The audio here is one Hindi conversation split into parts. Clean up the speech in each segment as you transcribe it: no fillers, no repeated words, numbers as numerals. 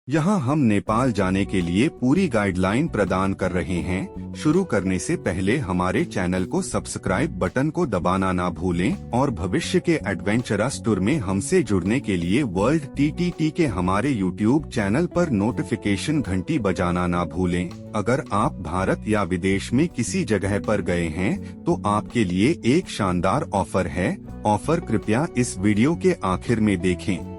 यहाँ हम नेपाल जाने के लिए पूरी गाइडलाइन प्रदान कर रहे हैं। शुरू करने से पहले हमारे चैनल को सब्सक्राइब बटन को दबाना ना भूलें और भविष्य के एडवेंचरस टूर में हमसे जुड़ने के लिए वर्ल्ड TTT के हमारे यूट्यूब चैनल पर नोटिफिकेशन घंटी बजाना ना भूलें। अगर आप भारत या विदेश में किसी जगह पर गए हैं तो आपके लिए एक शानदार ऑफर है। ऑफर कृपया इस वीडियो के आखिर में देखें।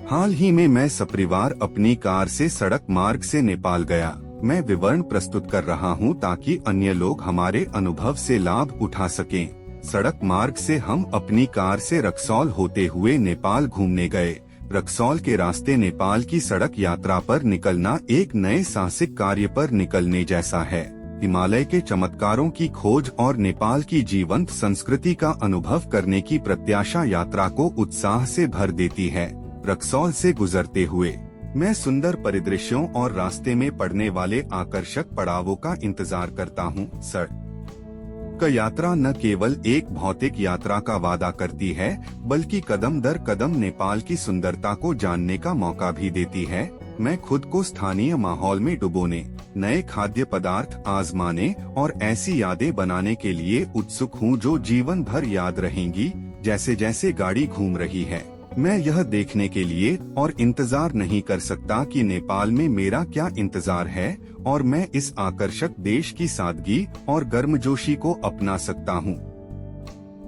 हाल ही में मैं सपरिवार अपनी कार से सड़क मार्ग से नेपाल गया। मैं विवरण प्रस्तुत कर रहा हूं ताकि अन्य लोग हमारे अनुभव से लाभ उठा सकें। सड़क मार्ग से हम अपनी कार से रक्सौल होते हुए नेपाल घूमने गए। रक्सौल के रास्ते नेपाल की सड़क यात्रा पर निकलना एक नए साहसिक कार्य पर निकलने जैसा है। हिमालय के चमत्कारों की खोज और नेपाल की जीवंत संस्कृति का अनुभव करने की प्रत्याशा यात्रा को उत्साह से भर देती है। रक्सौल से गुजरते हुए मैं सुंदर परिदृश्यों और रास्ते में पड़ने वाले आकर्षक पड़ावों का इंतजार करता हूँ। सड़क यात्रा न केवल एक भौतिक यात्रा का वादा करती है बल्कि कदम दर कदम नेपाल की सुंदरता को जानने का मौका भी देती है। मैं खुद को स्थानीय माहौल में डुबोने, नए खाद्य पदार्थ आजमाने और ऐसी यादें बनाने के लिए उत्सुक हूँ जो जीवन भर याद रहेंगी। जैसे जैसे गाड़ी घूम रही है मैं यह देखने के लिए और इंतजार नहीं कर सकता कि नेपाल में मेरा क्या इंतजार है और मैं इस आकर्षक देश की सादगी और गर्मजोशी को अपना सकता हूँ।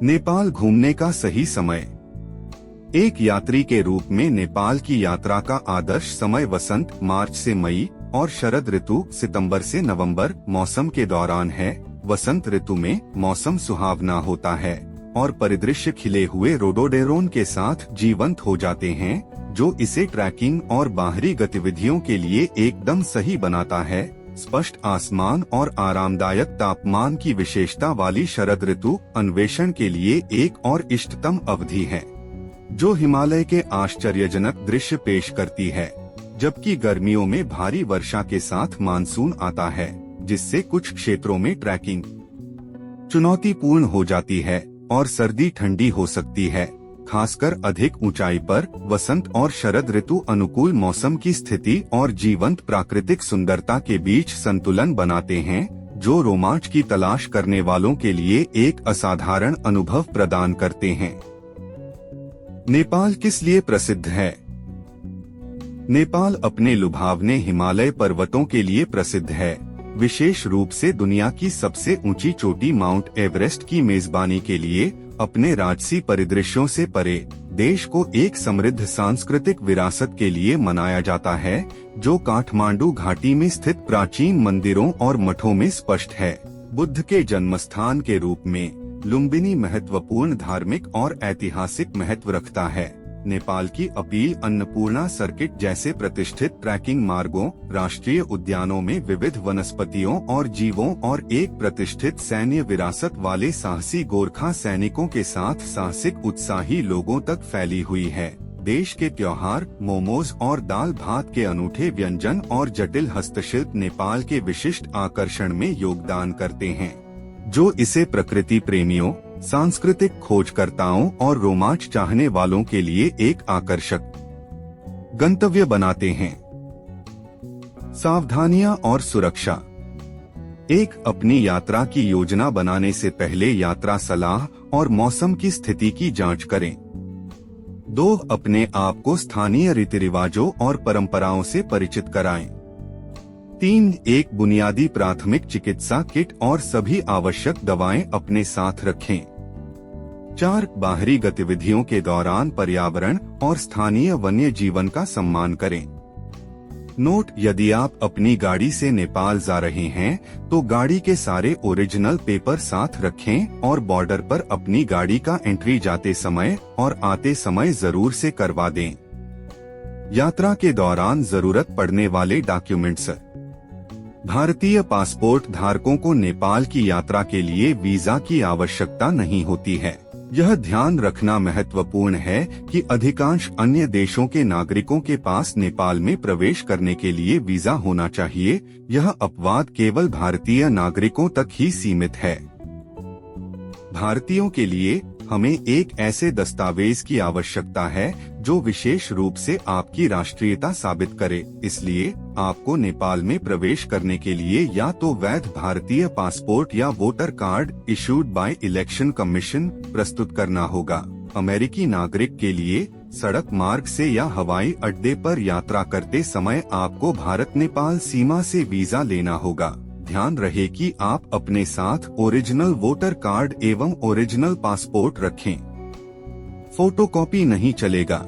नेपाल घूमने का सही समय। एक यात्री के रूप में नेपाल की यात्रा का आदर्श समय वसंत मार्च से मई और शरद ऋतु सितंबर से नवंबर मौसम के दौरान है। वसंत ऋतु में मौसम सुहावना होता है और परिदृश्य खिले हुए रोडोडेरोन के साथ जीवंत हो जाते हैं, जो इसे ट्रैकिंग और बाहरी गतिविधियों के लिए एकदम सही बनाता है। स्पष्ट आसमान और आरामदायक तापमान की विशेषता वाली शरद ऋतु अन्वेषण के लिए एक और इष्टतम अवधि है, जो हिमालय के आश्चर्यजनक दृश्य पेश करती है। जबकि गर्मियों में भारी वर्षा के साथ मानसून आता है, जिससे कुछ क्षेत्रों में ट्रैकिंग चुनौतीपूर्ण हो जाती है और सर्दी ठंडी हो सकती है। खासकर अधिक ऊंचाई पर वसंत और शरद ऋतु अनुकूल मौसम की स्थिति और जीवंत प्राकृतिक सुंदरता के बीच संतुलन बनाते हैं, जो रोमांच की तलाश करने वालों के लिए एक असाधारण अनुभव प्रदान करते हैं। नेपाल किस लिए प्रसिद्ध है? नेपाल अपने लुभावने हिमालय पर्वतों के लिए प्रसिद्ध है, विशेष रूप से दुनिया की सबसे ऊंची चोटी माउंट एवरेस्ट की मेजबानी के लिए। अपने राजसी परिदृश्यों से परे देश को एक समृद्ध सांस्कृतिक विरासत के लिए मनाया जाता है, जो काठमांडू घाटी में स्थित प्राचीन मंदिरों और मठों में स्पष्ट है। बुद्ध के जन्मस्थान के रूप में लुम्बिनी महत्वपूर्ण धार्मिक और ऐतिहासिक महत्व रखता है। नेपाल की अपील अन्नपूर्णा सर्किट जैसे प्रतिष्ठित ट्रैकिंग मार्गों, राष्ट्रीय उद्यानों में विविध वनस्पतियों और जीवों और एक प्रतिष्ठित सैन्य विरासत वाले साहसी गोरखा सैनिकों के साथ साहसिक उत्साही लोगों तक फैली हुई है। देश के त्योहार, मोमोज और दाल भात के अनूठे व्यंजन और जटिल हस्तशिल्प नेपाल के विशिष्ट आकर्षण में योगदान करते हैं, जो इसे प्रकृति प्रेमियों, सांस्कृतिक खोजकर्ताओं और रोमांच चाहने वालों के लिए एक आकर्षक गंतव्य बनाते हैं। सावधानियां और सुरक्षा। एक, अपनी यात्रा की योजना बनाने से पहले यात्रा सलाह और मौसम की स्थिति की जांच करें। 2, अपने आप को स्थानीय रीति रिवाजों और परंपराओं से परिचित कराएं। 3, एक बुनियादी प्राथमिक चिकित्सा किट और सभी आवश्यक दवाएं अपने साथ रखें। 4, बाहरी गतिविधियों के दौरान पर्यावरण और स्थानीय वन्य जीवन का सम्मान करें। नोट, यदि आप अपनी गाड़ी से नेपाल जा रहे हैं तो गाड़ी के सारे ओरिजिनल पेपर साथ रखें और बॉर्डर पर अपनी गाड़ी का एंट्री जाते समय और आते समय जरूर से करवा दें। यात्रा के दौरान जरूरत पड़ने वाले डॉक्यूमेंट्स। भारतीय पासपोर्ट धारकों को नेपाल की यात्रा के लिए वीजा की आवश्यकता नहीं होती है। यह ध्यान रखना महत्वपूर्ण है कि अधिकांश अन्य देशों के नागरिकों के पास नेपाल में प्रवेश करने के लिए वीजा होना चाहिए। यह अपवाद केवल भारतीय नागरिकों तक ही सीमित है। भारतीयों के लिए हमें एक ऐसे दस्तावेज की आवश्यकता है जो विशेष रूप से आपकी राष्ट्रीयता साबित करे। इसलिए आपको नेपाल में प्रवेश करने के लिए या तो वैध भारतीय पासपोर्ट या voter card issued by election commission प्रस्तुत करना होगा। अमेरिकी नागरिक के लिए सड़क मार्ग से या हवाई अड्डे पर यात्रा करते समय आपको भारत नेपाल सीमा से वीजा लेना होगा। ध्यान रहे कि आप अपने साथ ओरिजिनल वोटर कार्ड एवं ओरिजिनल पासपोर्ट रखें। फोटोकॉपी नहीं चलेगा।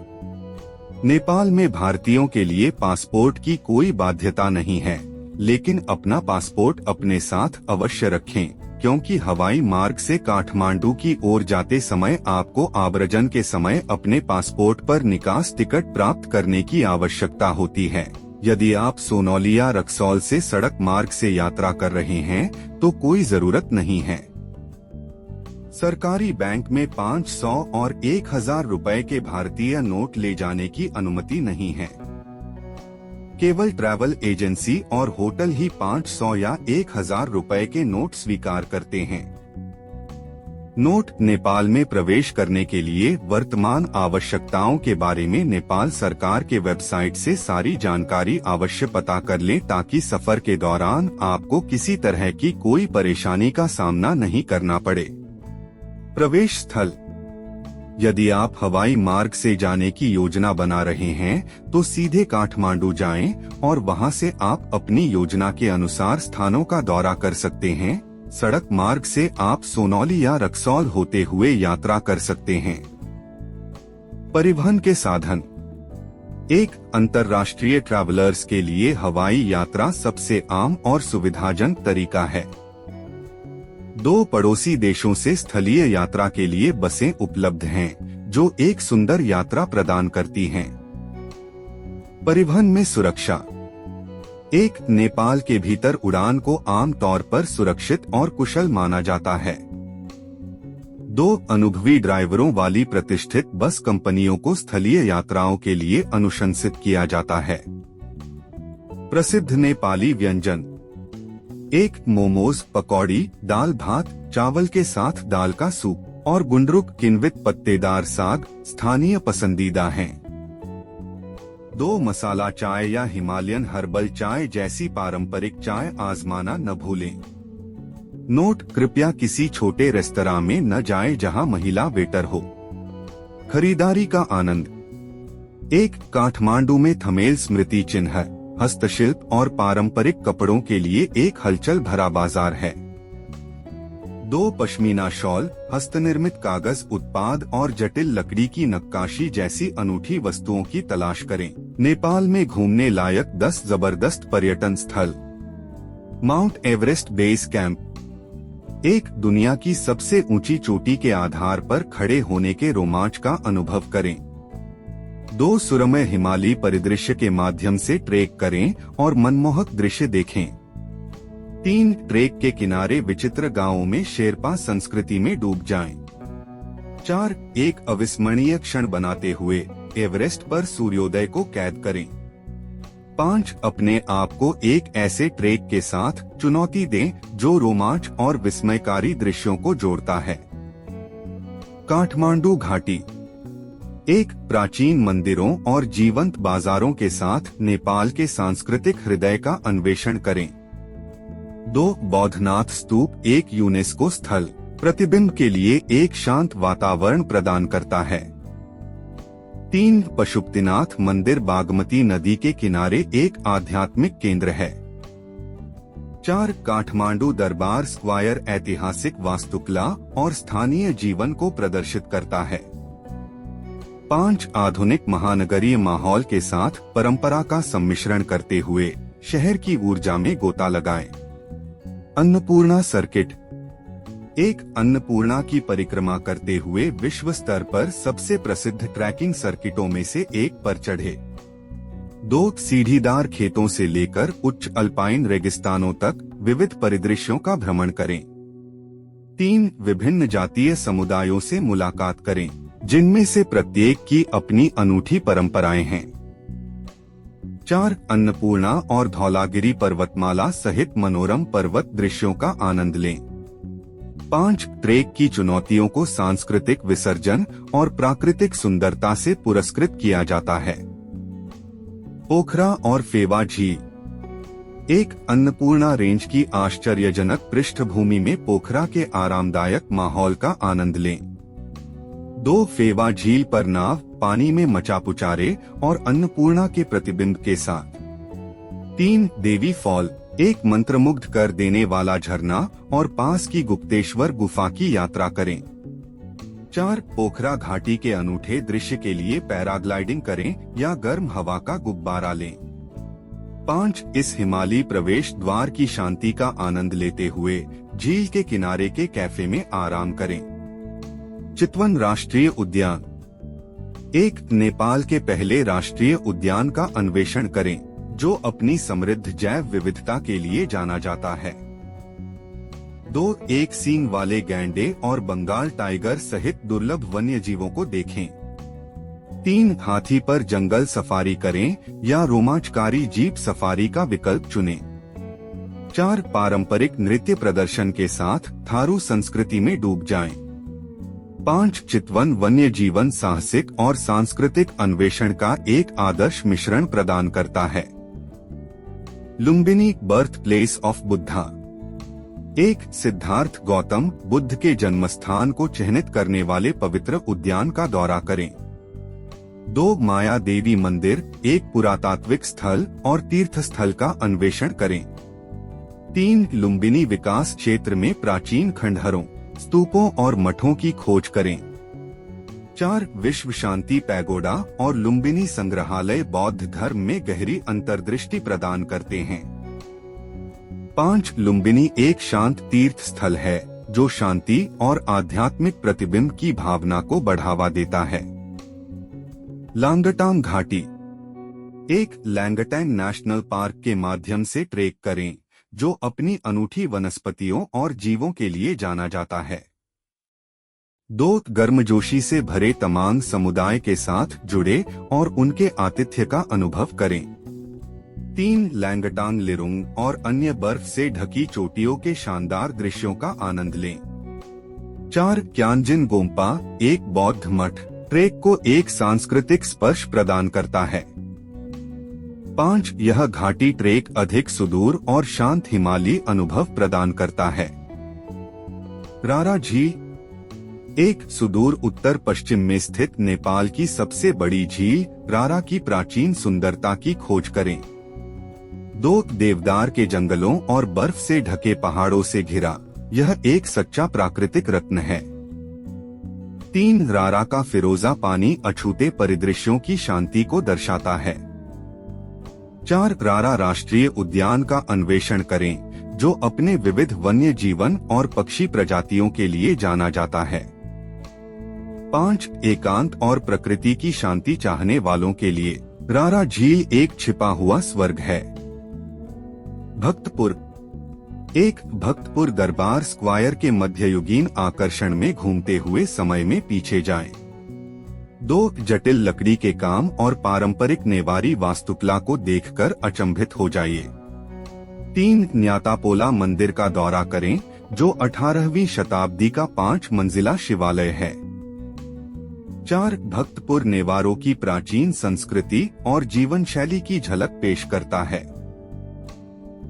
नेपाल में भारतीयों के लिए पासपोर्ट की कोई बाध्यता नहीं है, लेकिन अपना पासपोर्ट अपने साथ अवश्य रखें, क्योंकि हवाई मार्ग से काठमांडू की ओर जाते समय आपको आव्रजन के समय अपने पासपोर्ट पर निकास टिकट प्राप्त करने की आवश्यकता होती है। यदि आप सोनौली या रक्सौल से सड़क मार्ग से यात्रा कर रहे हैं तो कोई जरूरत नहीं है। सरकारी बैंक में 500 और 1000 रुपए के भारतीय नोट ले जाने की अनुमति नहीं है। केवल ट्रैवल एजेंसी और होटल ही 500 या 1000 रुपए के नोट स्वीकार करते हैं। नोट नेपाल में प्रवेश करने के लिए वर्तमान आवश्यकताओं के बारे में नेपाल सरकार के वेबसाइट से सारी जानकारी अवश्य पता कर लें, ताकि सफर के दौरान आपको किसी तरह की कोई परेशानी का सामना नहीं करना पड़े। प्रवेश स्थल: यदि आप हवाई मार्ग से जाने की योजना बना रहे हैं तो सीधे काठमांडू जाएं और वहां से आप अपनी योजना के अनुसार स्थानों का दौरा कर सकते हैं। सड़क मार्ग से आप सोनौली या रक्सौल होते हुए यात्रा कर सकते हैं। परिवहन के साधन: एक अंतर्राष्ट्रीय ट्रैवलर्स के लिए हवाई यात्रा सबसे आम और सुविधाजनक तरीका है। 2 पड़ोसी देशों से स्थलीय यात्रा के लिए बसें उपलब्ध हैं, जो एक सुंदर यात्रा प्रदान करती हैं। परिवहन में सुरक्षा: एक नेपाल के भीतर उड़ान को आम तौर पर सुरक्षित और कुशल माना जाता है। 2 अनुभवी ड्राइवरों वाली प्रतिष्ठित बस कंपनियों को स्थलीय यात्राओं के लिए अनुशंसित किया जाता है। प्रसिद्ध नेपाली व्यंजन: 1 मोमोज, पकौड़ी, दाल भात, चावल के साथ दाल का सूप और गुंडरुक किण्वित पत्तेदार साग स्थानीय पसंदीदा हैं। 2 मसाला चाय या हिमालयन हर्बल चाय जैसी पारंपरिक चाय आजमाना न भूलें। नोट: कृपया किसी छोटे रेस्तरां में न जाएं जहां महिला वेटर हो। खरीदारी का आनंद: 1 काठमांडू में थमेल स्मृति चिन्ह, हस्तशिल्प और पारंपरिक कपड़ों के लिए एक हलचल भरा बाजार है। 2 पश्मीना शॉल, हस्तनिर्मित कागज उत्पाद और जटिल लकड़ी की नक्काशी जैसी अनूठी वस्तुओं की तलाश करें। नेपाल में घूमने लायक 10 जबरदस्त पर्यटन स्थल। माउंट एवरेस्ट बेस कैंप: 1 दुनिया की सबसे ऊंची चोटी के आधार पर खड़े होने के रोमांच का अनुभव करें। 2 सुरम्य हिमालयी परिदृश्य के माध्यम से ट्रेक करें और मनमोहक दृश्य देखें। 3 ट्रेक के किनारे विचित्र गांवों में शेरपा संस्कृति में डूब जाएं। 4 एक अविस्मरणीय क्षण बनाते हुए एवरेस्ट पर सूर्योदय को कैद करें। 5 अपने आप को एक ऐसे ट्रेक के साथ चुनौती दें जो रोमांच और विस्मयकारी दृश्यों को जोड़ता है। काठमांडू घाटी: 1 प्राचीन मंदिरों और जीवंत बाजारों के साथ नेपाल के सांस्कृतिक हृदय का अन्वेषण करें। 2 बौद्धनाथ स्तूप एक यूनेस्को स्थल प्रतिबिंब के लिए एक शांत वातावरण प्रदान करता है। 3 पशुपतिनाथ मंदिर बागमती नदी के किनारे एक आध्यात्मिक केंद्र है। 4 काठमांडू दरबार स्क्वायर ऐतिहासिक वास्तुकला और स्थानीय जीवन को प्रदर्शित करता है। 5 आधुनिक महानगरीय माहौल के साथ परंपरा का सम्मिश्रण करते हुए शहर की ऊर्जा में गोता लगाएं। अन्नपूर्णा सर्किट: 1 अन्नपूर्णा की परिक्रमा करते हुए विश्व स्तर पर सबसे प्रसिद्ध ट्रैकिंग सर्किटों में से एक पर चढ़े। 2 सीढ़ीदार खेतों से लेकर उच्च अल्पाइन रेगिस्तानों तक विविध परिदृश्यों का भ्रमण करें। 3 विभिन्न जातीय समुदायों से मुलाकात करें, जिनमें से प्रत्येक की अपनी अनूठी परंपराएं हैं। 4 अन्नपूर्णा और धौलागिरी पर्वतमाला सहित मनोरम पर्वत दृश्यों का आनंद लें। 5 ट्रेक की चुनौतियों को सांस्कृतिक विसर्जन और प्राकृतिक सुंदरता से पुरस्कृत किया जाता है। पोखरा और फेवा झील। एक अन्नपूर्णा रेंज की आश्चर्यजनक पृष्ठभूमि में पोखरा के आरामदायक माहौल का आनंद लें। 2 फेवा झील पर नाव, पानी में मचापुचारे और अन्नपूर्णा के प्रतिबिंब के साथ। 3 देवी फॉल, एक मंत्रमुग्ध कर देने वाला झरना और पास की गुप्तेश्वर गुफा की यात्रा करें। 4 पोखरा घाटी के अनूठे दृश्य के लिए पैराग्लाइडिंग करें या गर्म हवा का गुब्बारा लें। 5 इस हिमालयी प्रवेश द्वार की शांति का आनंद लेते हुए झील के किनारे के कैफे में आराम करें। चितवन राष्ट्रीय उद्यान। एक नेपाल के पहले राष्ट्रीय उद्यान का अन्वेषण करें, जो अपनी समृद्ध जैव विविधता के लिए जाना जाता है। 2 एक सींग वाले गैंडे और बंगाल टाइगर सहित दुर्लभ वन्य जीवों को देखें। 3 हाथी पर जंगल सफारी करें या रोमांचकारी जीप सफारी का विकल्प चुनें। 4 पारंपरिक नृत्य प्रदर्शन के साथ थारू संस्कृति में डूब जाएं। 5 चितवन वन्य जीवन साहसिक और सांस्कृतिक अन्वेषण का एक आदर्श मिश्रण प्रदान करता है। Lumbini birth place of Buddha. एक सिद्धार्थ गौतम बुद्ध के जन्मस्थान को चिह्नित करने वाले पवित्र उद्यान का दौरा करें। 2 माया देवी मंदिर, एक पुरातात्विक स्थल और तीर्थ स्थल का अन्वेषण करें। 3 लुम्बिनी विकास क्षेत्र में प्राचीन खंडहरों, स्तूपों और मठों की खोज करें। 4 विश्व शांति पैगोडा और लुम्बिनी संग्रहालय बौद्ध धर्म में गहरी अंतर्दृष्टि प्रदान करते हैं। 5 लुम्बिनी एक शांत तीर्थ स्थल है जो शांति और आध्यात्मिक प्रतिबिंब की भावना को बढ़ावा देता है। लांगटांग घाटी। एक लैंगटैंग नेशनल पार्क के माध्यम से ट्रेक करें, जो अपनी अनूठी वनस्पतियों और जीवों के लिए जाना जाता है। 2 गर्मजोशी से भरे तमांग समुदाय के साथ जुड़े और उनके आतिथ्य का अनुभव करें। 3 लैंगटांग लिरुंग और अन्य बर्फ से ढकी चोटियों के शानदार दृश्यों का आनंद लें। 4 क्यांजिन गोम्पा, एक बौद्ध मठ, ट्रेक को एक सांस्कृतिक स्पर्श प्रदान करता है। 5 यह घाटी ट्रेक अधिक सुदूर और शांत हिमालयी अनुभव प्रदान करता है। रारा झील। एक सुदूर उत्तर पश्चिम में स्थित नेपाल की सबसे बड़ी झील रारा की प्राचीन सुंदरता की खोज करें। 2 देवदार के जंगलों और बर्फ से ढके पहाड़ों से घिरा यह एक सच्चा प्राकृतिक रत्न है। 3 रारा का फिरोजा पानी अछूते परिदृश्यों की शांति को दर्शाता है। 4 रारा राष्ट्रीय उद्यान का अन्वेषण करें, जो अपने विविध वन्य जीवन और पक्षी प्रजातियों के लिए जाना जाता है। 5 एकांत और प्रकृति की शांति चाहने वालों के लिए रारा झील एक छिपा हुआ स्वर्ग है। भक्तपुर। एक भक्तपुर दरबार स्क्वायर के मध्ययुगीन आकर्षण में घूमते हुए समय में पीछे जाएं। 2 जटिल लकड़ी के काम और पारंपरिक नेवारी वास्तुकला को देखकर अचंभित हो जाइए। 3 न्यातापोला मंदिर का दौरा करें, जो 18वीं शताब्दी का 5 मंजिला शिवालय है। 4 भक्तपुर नेवारों की प्राचीन संस्कृति और जीवन शैली की झलक पेश करता है।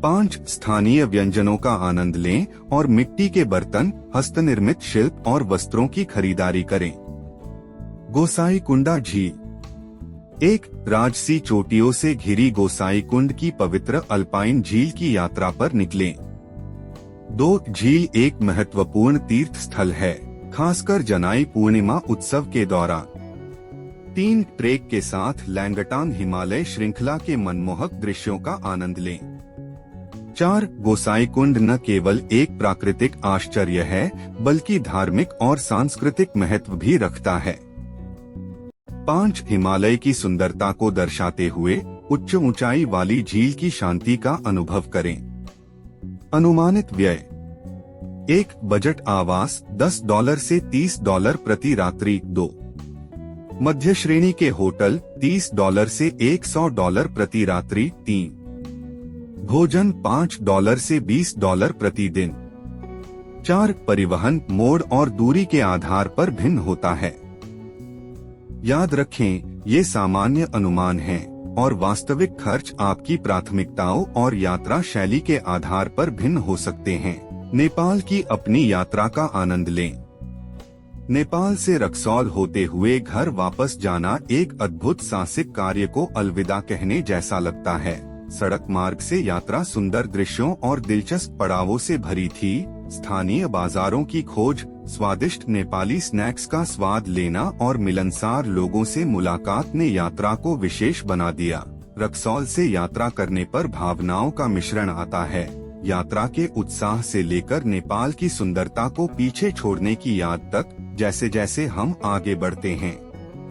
5 स्थानीय व्यंजनों का आनंद लें और मिट्टी के बर्तन, हस्तनिर्मित शिल्प और वस्त्रों की खरीदारी करें। गोसाईकुंडा झील। एक राजसी चोटियों से घिरी गोसाईकुंड की पवित्र अल्पाइन झील की यात्रा पर निकलें। 2 झील एक महत्वपूर्ण तीर्थ स्थल है, खासकर जनाई पूर्णिमा उत्सव के दौरान। 3 ट्रेक के साथ लैंगटांग हिमालय श्रृंखला के मनमोहक दृश्यों का आनंद लें। 4 गोसाईकुंड न केवल एक प्राकृतिक आश्चर्य है, बल्कि धार्मिक और सांस्कृतिक महत्व भी रखता है। 5 हिमालय की सुंदरता को दर्शाते हुए उच्च ऊंचाई वाली झील की शांति का अनुभव करें। अनुमानित व्यय। एक बजट आवास $10 से $30 प्रति रात्रि। 2 मध्य श्रेणी के होटल $30 से $100 प्रति रात्रि। 3 भोजन $5 से $20 प्रति दिन। 4. परिवहन मोड और दूरी के आधार पर भिन्न होता है। याद रखें, ये सामान्य अनुमान हैं और वास्तविक खर्च आपकी प्राथमिकताओं और यात्रा शैली के आधार पर भिन्न हो सकते हैं। नेपाल की अपनी यात्रा का आनंद लें। नेपाल से रक्सौल होते हुए घर वापस जाना एक अद्भुत साहसिक कार्य को अलविदा कहने जैसा लगता है। सड़क मार्ग से यात्रा सुंदर दृश्यों और दिलचस्प पड़ावों से भरी थी। स्थानीय बाजारों की खोज, स्वादिष्ट नेपाली स्नैक्स का स्वाद लेना और मिलनसार लोगों से मुलाकात ने यात्रा को विशेष बना दिया। रक्सौल से यात्रा करने पर भावनाओं का मिश्रण आता है। यात्रा के उत्साह से लेकर नेपाल की सुंदरता को पीछे छोड़ने की याद तक, जैसे जैसे हम आगे बढ़ते हैं,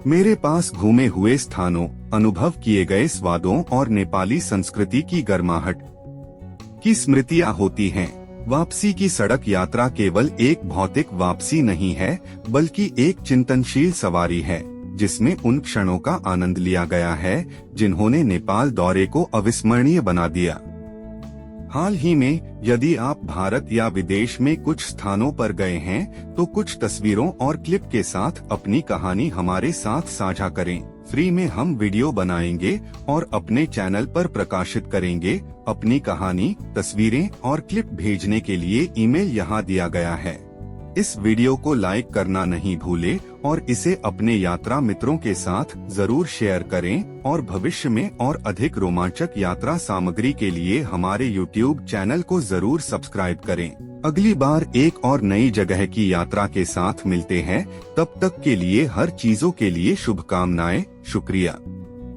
मेरे पास घूमे हुए स्थानों, अनुभव किए गए स्वादों और नेपाली संस्कृति की गर्माहट की स्मृतियां होती हैं। वापसी की सड़क यात्रा केवल एक भौतिक वापसी नहीं है, बल्कि एक चिंतनशील सवारी है, जिसमें उन क्षणों का आनंद लिया गया है जिन्होंने नेपाल दौरे को अविस्मरणीय बना दिया। हाल ही में यदि आप भारत या विदेश में कुछ स्थानों पर गए हैं, तो कुछ तस्वीरों और क्लिप के साथ अपनी कहानी हमारे साथ साझा करें। फ्री में हम वीडियो बनाएंगे और अपने चैनल पर प्रकाशित करेंगे। अपनी कहानी, तस्वीरें और क्लिप भेजने के लिए ईमेल यहाँ दिया गया है। इस वीडियो को लाइक करना नहीं भूलें और इसे अपने यात्रा मित्रों के साथ जरूर शेयर करें और भविष्य में और अधिक रोमांचक यात्रा सामग्री के लिए हमारे YouTube चैनल को जरूर सब्सक्राइब करें। अगली बार एक और नई जगह की यात्रा के साथ मिलते हैं। तब तक के लिए हर चीजों के लिए शुभकामनाएं। शुक्रिया।